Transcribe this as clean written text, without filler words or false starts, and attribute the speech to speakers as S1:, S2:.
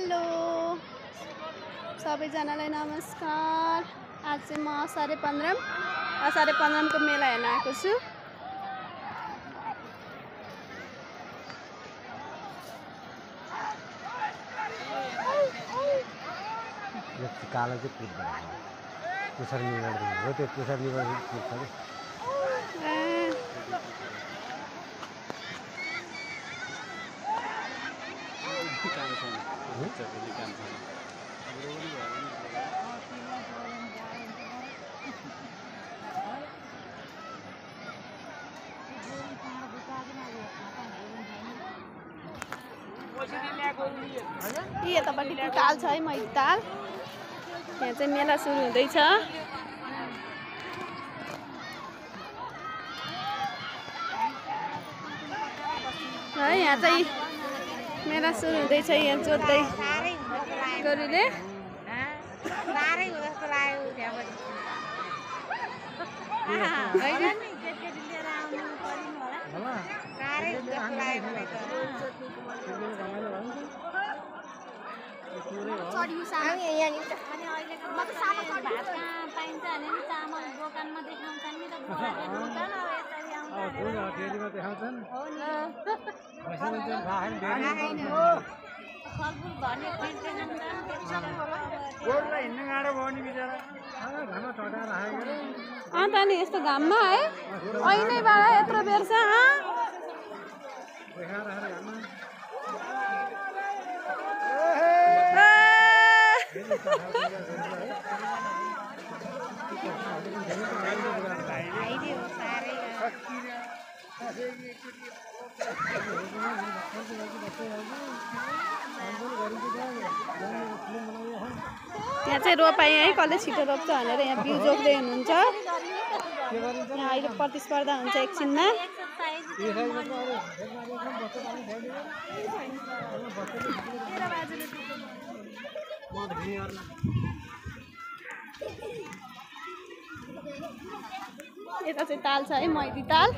S1: Hello सबैजनालाई नमस्कार। आज चाहिँ म असारे 15 को मेला हेर्न आएको छु।
S2: कालो चाहिँ पुग्छ तुषार निगड हो त्यो तुषार निगड पुग्छ
S1: यतापट्टि ताल छ है मैती ताल। यहाँ चाहिँ मेला सुरु हुँदैछ। है यहाँ चाहिँ मेला सुरु हुँदैछ। यहाँ जोत्दै गोरुले अन्त नि यस्तो घाममा है ऐनैबाट यत्रो बेर छ। यहाँ चाहिँ रोपाई है कसले छिटो रोप्छ भनेर यहाँ बिउ जोक्दै हुनुहुन्छ। यहाँ अहिले प्रतिस्पर्धा हुन्छ एकछिनमा। यता चाहिँ ताल छ है मैती ताल।